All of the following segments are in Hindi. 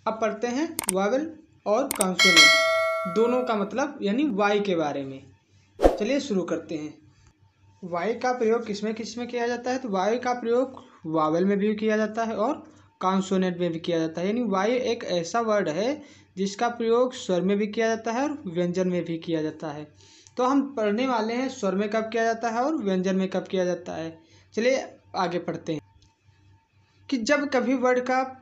अब पढ़ते हैं वावेल और कॉन्सोनेंट दोनों का मतलब यानी वाई के बारे में। चलिए शुरू करते हैं। वाई का प्रयोग किसमें किया जाता है? तो वाई का प्रयोग वावेल में भी किया जाता है और कॉन्सोनेंट में भी किया जाता है। यानी वाई एक ऐसा वर्ड है जिसका प्रयोग स्वर में भी किया जाता है और व्यंजन में भी किया जाता है। तो हम पढ़ने वाले हैं स्वर में कब किया जाता है और व्यंजन में कब किया जाता है। चलिए आगे पढ़ते हैं कि जब कभी वर्ड का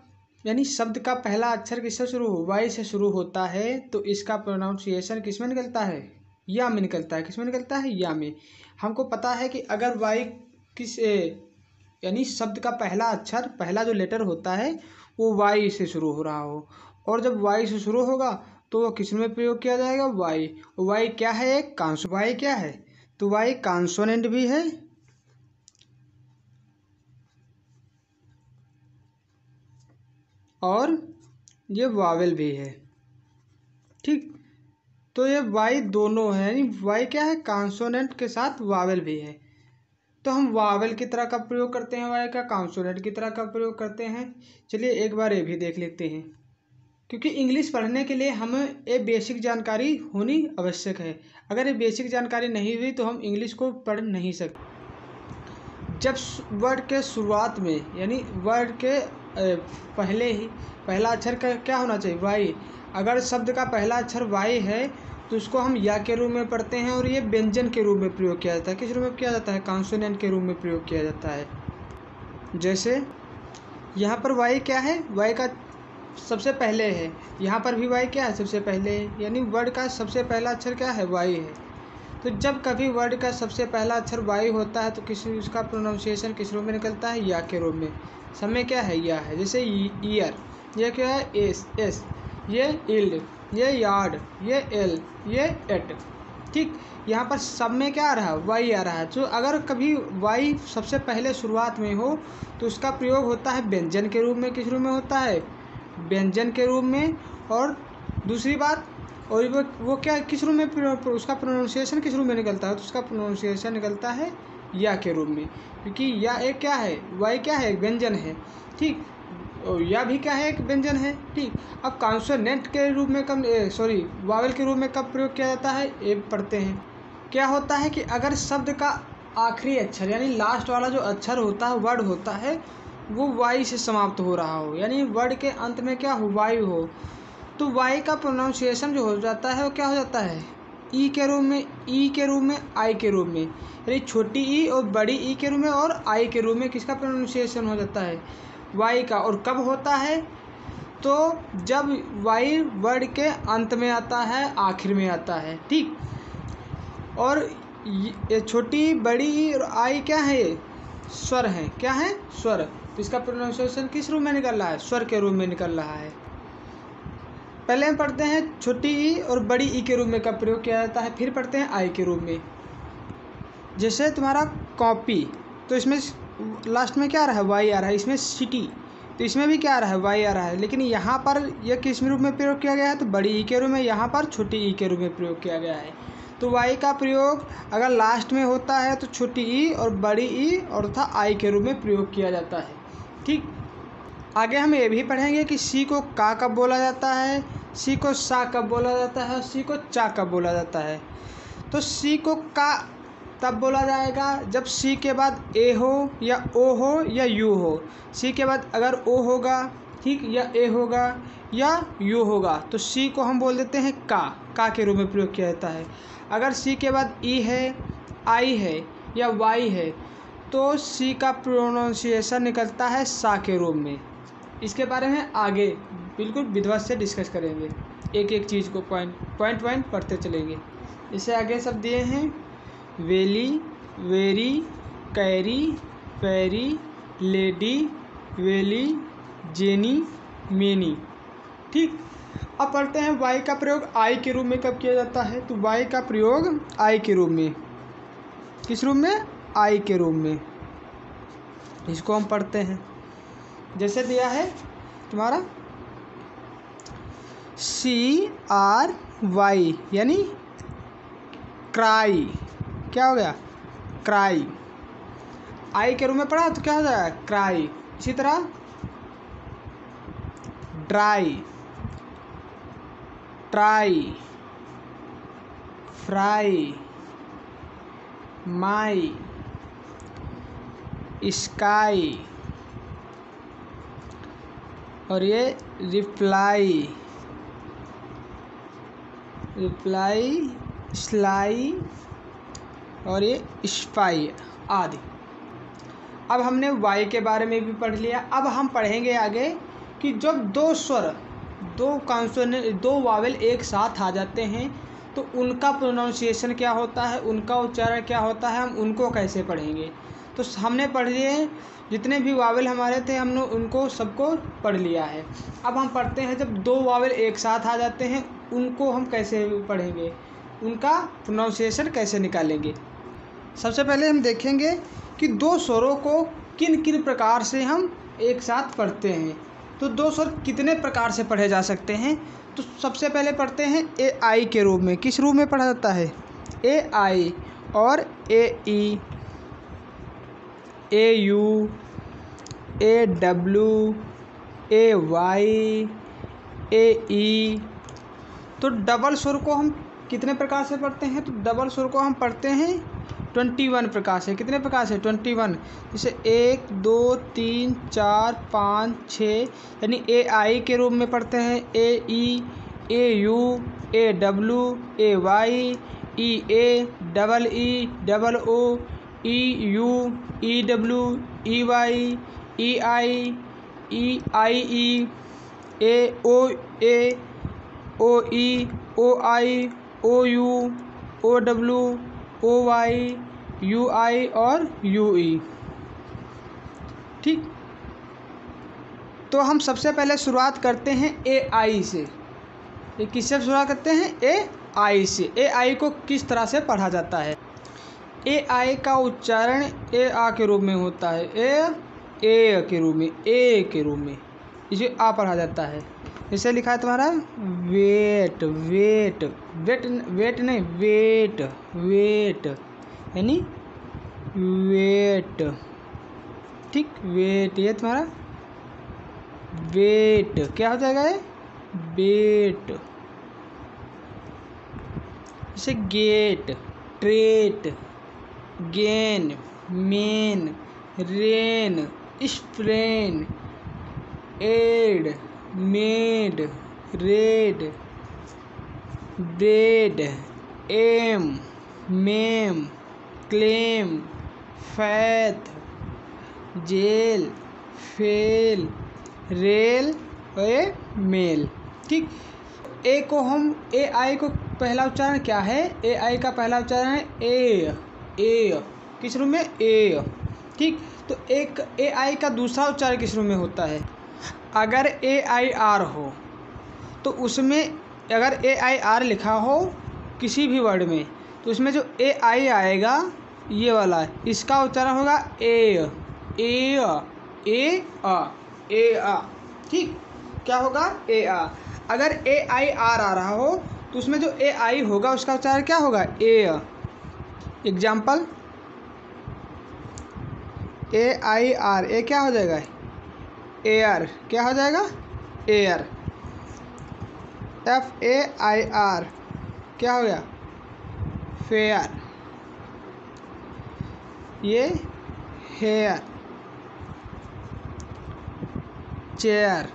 यानी शब्द का पहला अक्षर किससे शुरू हो? वाई से शुरू होता है तो इसका प्रोनाउंसिएशन किस में निकलता है? या में निकलता है। किस में निकलता है? या में। हमको पता है कि अगर वाई किस यानी शब्द का पहला अक्षर पहला जो लेटर होता है वो वाई से शुरू हो रहा हो, और जब वाई से शुरू होगा तो वो किस में प्रयोग किया जाएगा? वाई। वाई क्या है? एक वाई क्या है? तो वाई कॉन्सोनेंट भी है और ये वावेल भी है। ठीक, तो ये वाई दोनों है, यानी वाई क्या है? कॉन्सोनेंट के साथ वावेल भी है। तो हम वावेल की तरह का प्रयोग करते हैं वाई का, कॉन्सोनेंट की तरह का प्रयोग करते हैं। चलिए एक बार ये भी देख लेते हैं, क्योंकि इंग्लिश पढ़ने के लिए हमें ये बेसिक जानकारी होनी आवश्यक है। अगर ये बेसिक जानकारी नहीं हुई तो हम इंग्लिश को पढ़ नहीं सकते। जब वर्ड के शुरुआत में यानी वर्ड के पहला अक्षर का क्या होना चाहिए? वाई। अगर शब्द का पहला अक्षर वाई है तो उसको हम या के रूप में पढ़ते हैं और ये व्यंजन के रूप में प्रयोग किया जाता है। किस रूप में किया जाता है? कॉन्सोनेंट के रूप में प्रयोग किया जाता है। जैसे यहाँ पर वाई क्या है? वाई का सबसे पहले है। यहाँ पर भी वाई क्या है? सबसे पहले है। यानी वर्ड का सबसे पहला अक्षर क्या है? वाई है। तो जब कभी वर्ड का सबसे पहला अक्षर वाई होता है तो उसका प्रोनाउंसिएशन किस रूप में निकलता है? या के रूप में। समय क्या है? या है। जैसे ईयर, ये क्या है? एस, ये इल्ड, ये यार्ड, ये एल, ये एट। ठीक, यहाँ पर सब में क्या आ रहा है? वाई आ रहा है। तो अगर कभी वाई सबसे पहले शुरुआत में हो तो उसका प्रयोग होता है व्यंजन के रूप में। किस रूप में होता है? व्यंजन के रूप में। और दूसरी बात, और वो क्या किस रूप में उसका प्रोनाउंसिएशन किस रूप में निकलता है? तो उसका प्रोनाउंसिएशन निकलता है या के रूप में, क्योंकि या एक क्या है? वाई क्या है? एक व्यंजन है। ठीक, और या भी क्या है? एक व्यंजन है। ठीक, अब कॉन्सोनेंट के रूप में वावेल के रूप में कब प्रयोग किया जाता है ये पढ़ते हैं। क्या होता है कि अगर शब्द का आखिरी अक्षर यानी लास्ट वाला जो अक्षर होता है, वर्ड होता है, वो वाई से समाप्त हो रहा हो, यानी वर्ड के अंत में क्या हो? वाई हो, तो वाई का प्रोनाउंसिएशन जो हो जाता है वो क्या हो जाता है? ई के रूप में, ई के रूप में, आई के रूप में। यानी छोटी ई और बड़ी ई के रूप में और आई के रूप में किसका प्रोनाउंसिएशन हो जाता है? वाई का। और कब होता है? तो जब वाई वर्ड के अंत में आता है, आखिर में आता है। ठीक, और ये छोटी बड़ी ई और आई क्या है? स्वर है। क्या है? स्वर। तो इसका प्रोनाउंसिएशन किस रूप में निकल रहा है? स्वर के रूप में निकल रहा है। पहले हम पढ़ते हैं छोटी ई और बड़ी ई के रूप में कब प्रयोग किया जाता है, फिर पढ़ते हैं आई के रूप में। जैसे तुम्हारा कॉपी, तो इसमें लास्ट में क्या आ रहा है? वाई आ रहा है। इसमें सिटी, तो इसमें भी क्या आ रहा है? वाई आ रहा है। लेकिन यहाँ पर यह किस रूप में प्रयोग किया गया है? तो बड़ी ई के रूप में, यहाँ पर छोटी ई के रूप में प्रयोग किया गया है। तो वाई का प्रयोग अगर लास्ट में होता है तो छोटी ई और बड़ी ई और तथा आई के रूप में प्रयोग किया जाता है। ठीक, आगे हम ये भी पढ़ेंगे कि सी को का कब बोला जाता है, सी को सा कब बोला जाता है, सी को चा कब बोला जाता है। तो सी को का तब बोला जाएगा जब सी के बाद ए हो या ओ हो या यू हो। सी के बाद अगर ओ होगा, ठीक, या ए होगा या यू होगा तो सी को हम बोल देते हैं का के रूप में प्रयोग किया जाता है। अगर सी के बाद ई है, आई है या वाई है तो सी का प्रोनाउंसिएशन निकलता है सा के रूप में। इसके बारे में आगे बिल्कुल विधिवत से डिस्कस करेंगे, एक एक चीज़ को पॉइंट पढ़ते चलेंगे। इससे आगे सब दिए हैं वेली, वेरी, कैरी, पैरी, लेडी, वेली, जेनी, मेनी। ठीक, अब पढ़ते हैं वाई का प्रयोग आई के रूप में कब किया जाता है। तो वाई का प्रयोग आई के रूप में, किस रूप में? आई के रूप में। इसको हम पढ़ते हैं, जैसे दिया है तुम्हारा CRY यानी क्राई। क्या हो गया? क्राई। आई के रूप में पढ़ा तो क्या हो जाएगा? क्राई। इसी तरह ड्राई, ट्राई, फ्राई, माई, स्काई, और ये रिप्लाई, रिप्लाई, स्लाई, और ये स्पाई आदि। अब हमने वाई के बारे में भी पढ़ लिया। अब हम पढ़ेंगे आगे कि जब दो स्वर, दो कॉन्सोनेंट, दो वावेल एक साथ आ जाते हैं तो उनका प्रोनाउंसिएशन क्या होता है, उनका उच्चारण क्या होता है, हम उनको कैसे पढ़ेंगे। तो हमने पढ़ लिए, जितने भी वावेल हमारे थे हमने उनको सबको पढ़ लिया है। अब हम पढ़ते हैं जब दो वावेल एक साथ आ जाते हैं उनको हम कैसे पढ़ेंगे, उनका प्रोनाउंसिएशन कैसे निकालेंगे। सबसे पहले हम देखेंगे कि दो स्वरों को किन किन प्रकार से हम एक साथ पढ़ते हैं। तो दो स्वर कितने प्रकार से पढ़े जा सकते हैं। तो सबसे पहले पढ़ते हैं ए आई के रूप में। किस रूप में पढ़ा जाता है, ए आई, और A E, A U, A W, A Y, A E. तो डबल स्वर को हम कितने प्रकार से पढ़ते हैं, तो डबल स्वर को हम पढ़ते हैं 21 प्रकार से। कितने प्रकार से, 21। जैसे 1 2 3 4 5 6, यानी ए आई के रूप में पढ़ते हैं A E, A U, A W, A Y, E A, double E, double O, E U, E W, E Y, E I, E I E, A O, O E, O I, O U, O W, O Y, U I और यू ई। ठीक, तो हम सबसे पहले शुरुआत करते हैं ए आई से। ये किससे शुरुआत करते हैं, ए आई से। ए आई को किस तरह से पढ़ा जाता है। ए आई का उच्चारण ए आ के रूप में होता है, ए के रूप में, ए के रूप में इसे आ पढ़ा जाता है। इसे लिखा है तुम्हारा वेट, वेट, वेट, वेट नहीं, वेट, वेट, यानी वेट। ठीक, वेट, ये तुम्हारा वेट क्या हो जाएगा, ये वेट। जैसे gate, trait, gain, main, rain, sprain, aid, maid, raid, bread, aim, maim, claim, faith, jail, fail, rail, और मेल। ठीक, ए को हम, ए आई को पहला उच्चारण क्या है, ए आई का पहला उच्चारण है ए। किस रूप में, ए। ठीक, तो एक ए आई का दूसरा उच्चारण किस रूप में होता है। अगर ए आई आर हो तो उसमें, अगर ए आई आर लिखा हो किसी भी वर्ड में तो उसमें जो ए आई आएगा ये वाला, इसका उच्चारण होगा ए, ए आ। ठीक, क्या होगा, ए आ। अगर ए आई आर आ रहा हो तो उसमें जो ए आई होगा उसका उच्चारण क्या होगा, ए। एग्जाम्पल, ए आई आर, ए क्या हो जाएगा, एयर। क्या हो जाएगा, air. F A I R क्या हो गया, फेयर। ये hair, chair.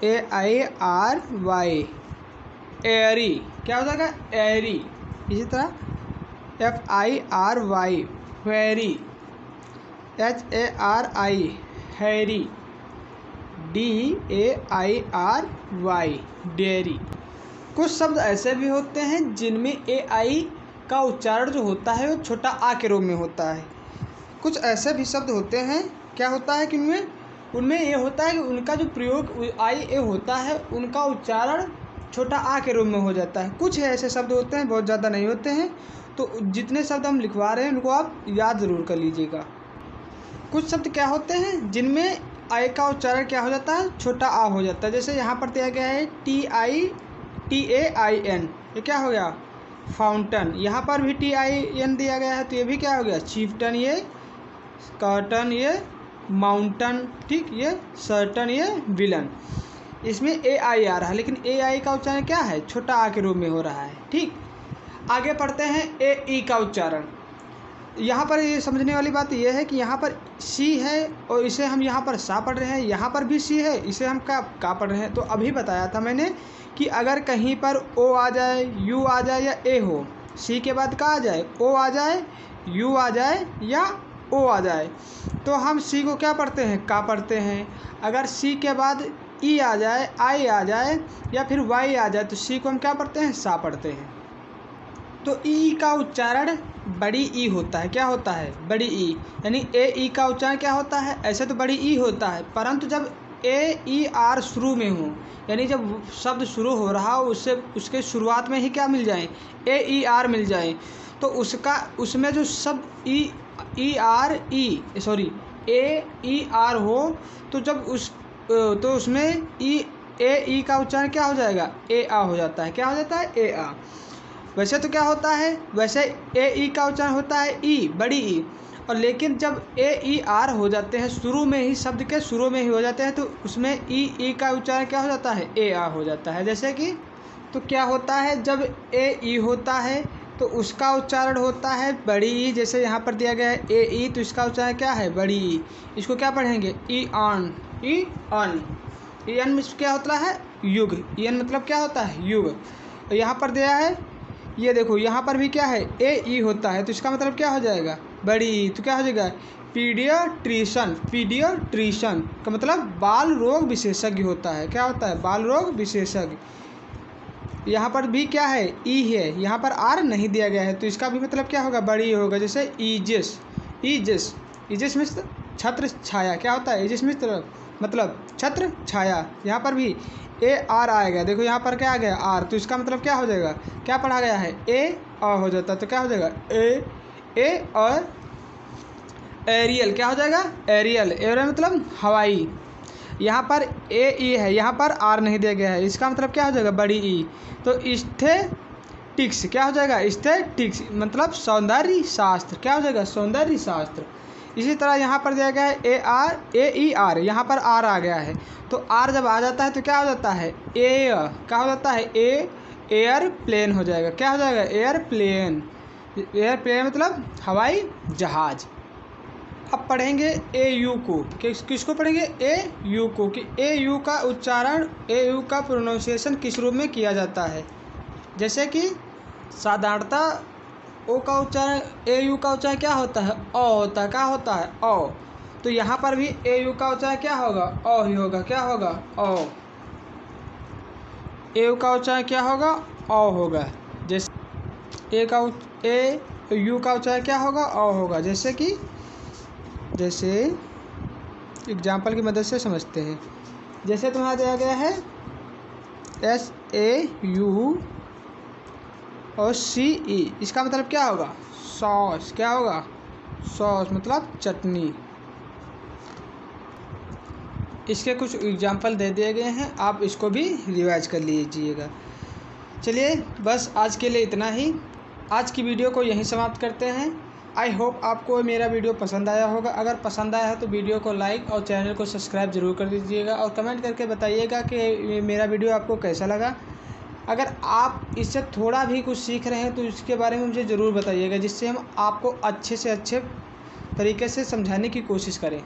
A I R Y, airy. क्या हो जाएगा, एयरी। इसी तरह F I R Y, fairy. H A R I, hairy. D A I R Y, dairy. कुछ शब्द ऐसे भी होते हैं जिनमें ए आई का उच्चारण जो होता है वो छोटा आ के रूप में होता है। कुछ ऐसे भी शब्द होते हैं, क्या होता है कि उनमें ये होता है कि उनका जो प्रयोग आई ए होता है उनका उच्चारण छोटा आ के रूप में हो जाता है। कुछ ऐसे शब्द होते हैं, बहुत ज़्यादा नहीं होते हैं। तो जितने शब्द हम लिखवा रहे हैं उनको आप याद ज़रूर कर लीजिएगा। कुछ शब्द क्या होते हैं जिनमें आई का उच्चारण क्या हो जाता है, छोटा आ हो जाता है। जैसे यहाँ पर दिया गया है टी ए आई एन, ये क्या हो गया, फाउंटन। यहाँ पर भी टी आई एन दिया गया है तो ये भी क्या हो गया, चीफ्टन। ये कर्टन, ये माउंटन। ठीक, ये सर्टन, ये विलन। इसमें ए आई आ रहा है, लेकिन ए आई का उच्चारण क्या है, छोटा आ के रूप में हो रहा है। ठीक, आगे पढ़ते हैं ए ई का उच्चारण। यहाँ पर ये समझने वाली बात यह है कि यहाँ पर सी है और इसे हम यहाँ पर सा पढ़ रहे हैं, यहाँ पर भी सी है, इसे हम का पढ़ रहे हैं। तो अभी बताया था मैंने कि अगर कहीं पर ओ आ जाए, यू आ जाए या ए हो, सी के बाद का आ जाए, ओ आ जाए, यू आ जाए या ओ आ जाए, तो हम सी को क्या पढ़ते हैं, का पढ़ते हैं। अगर सी के बाद ई आ जाए, आई आ जाए या फिर वाई आ जाए, तो सी को हम क्या पढ़ते हैं, सा पढ़ते हैं। तो ई का उच्चारण बड़ी ई होता है। क्या होता है, बड़ी ई, यानी ए ई का उच्चारण क्या होता है, ऐसे तो बड़ी ई होता है, परंतु जब ए ई आर शुरू में हो, यानी जब शब्द शुरू हो रहा हो उससे उसके शुरुआत में ही क्या मिल जाए, ए ई आर मिल जाए, तो उसमें जो शब्द ई आर ई सॉरी ए ई आर हो, तो जब तो उसमें ए ई का उच्चारण क्या हो जाएगा, ए आ हो जाता है। क्या हो जाता है, ए आ। वैसे तो क्या होता है, वैसे ए ई का उच्चारण होता है ई, बड़ी ई, और लेकिन जब ए ई आर हो जाते हैं शुरू में ही, शब्द के शुरू में ही हो जाते हैं, तो उसमें ई का उच्चारण क्या हो जाता है, ए आ हो जाता है। जैसे कि तो क्या होता है, जब ए ई होता है तो उसका उच्चारण होता है बड़ी ई। जैसे यहाँ पर दिया गया है ए ई, तो इसका उच्चारण क्या है, बड़ी ई। इसको क्या पढ़ेंगे, E on, E on. E N में क्या होता है, युग। ई एन मतलब क्या होता है, युग। यहाँ पर दिया है, ये देखो यहाँ पर भी क्या है, ए ई होता है, तो इसका मतलब क्या हो जाएगा, बड़ी ई। तो क्या हो जाएगा, पीडियाट्रिशन। पीडियाट्रिशन का मतलब बाल रोग विशेषज्ञ होता है। क्या होता है, बाल रोग विशेषज्ञ। यहाँ पर भी क्या है, ई है, यहाँ पर आर नहीं दिया गया है, तो इसका भी मतलब क्या होगा, बड़ी होगा। जैसे ईजिस, ईजिस, ईजिस में छत्र छाया। क्या होता है, ईजिस में मतलब छत्र छाया। यहाँ पर भी ए आर आएगा, देखो यहाँ पर क्या आ गया, आर, तो इसका मतलब क्या हो जाएगा, क्या पढ़ा गया है, ए आ हो जाता है, तो क्या हो जाएगा, ए और एरियल। क्या हो जाएगा, एरियल। एरियल मतलब हवाई। यहाँ पर ए ई है, यहाँ पर आर नहीं दिया गया है, इसका मतलब क्या हो जाएगा, बड़ी ई। तो एस्थेटिक्स क्या हो जाएगा, एस्थेटिक्स मतलब सौंदर्य शास्त्र। क्या हो जाएगा, सौंदर्य शास्त्र। इसी तरह यहाँ पर दिया गया है ए ई आर, यहाँ पर आर आ गया है, तो आर जब आ जाता है तो क्या हो जाता है, ए, क्या हो जाता है, एयरप्लेन हो जाएगा। क्या हो जाएगा, एयरप्लेन। एयरप्लेन मतलब हवाई जहाज। अब पढ़ेंगे ए यू को। किसको पढ़ेंगे, ए यू को, कि ए यू का उच्चारण, ए यू का प्रोनाउंसिएशन किस रूप में किया जाता है। जैसे कि साधारणतः ओ का उच्चारण, ए यू का उच्चारण क्या होता है, अ होता है। क्या होता है, अ। तो यहाँ पर भी ए यू का उच्चारण क्या होगा, अ ही होगा। क्या होगा, अ। ए यू का उच्चारण क्या होगा, अ होगा। जैसे ए यू का उच्चारण क्या होगा, अ होगा। जैसे एग्जाम्पल की मदद से समझते हैं। जैसे तुम्हारा दिया गया है एस ए यू और सी ई, इसका मतलब क्या होगा, सॉस। क्या होगा, सॉस मतलब चटनी। इसके कुछ एग्जाम्पल दे दिए गए हैं, आप इसको भी रिवाइज कर लीजिएगा। चलिए बस आज के लिए इतना ही। आज की वीडियो को यहीं समाप्त करते हैं। आई होप आपको मेरा वीडियो पसंद आया होगा। अगर पसंद आया है तो वीडियो को लाइक और चैनल को सब्सक्राइब ज़रूर कर दीजिएगा, और कमेंट करके बताइएगा कि मेरा वीडियो आपको कैसा लगा। अगर आप इससे थोड़ा भी कुछ सीख रहे हैं तो इसके बारे में मुझे ज़रूर बताइएगा, जिससे हम आपको अच्छे से अच्छे तरीके से समझाने की कोशिश करें।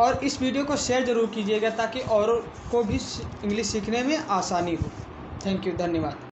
और इस वीडियो को शेयर ज़रूर कीजिएगा ताकि औरों को भी इंग्लिश सीखने में आसानी हो। थैंक यू, धन्यवाद।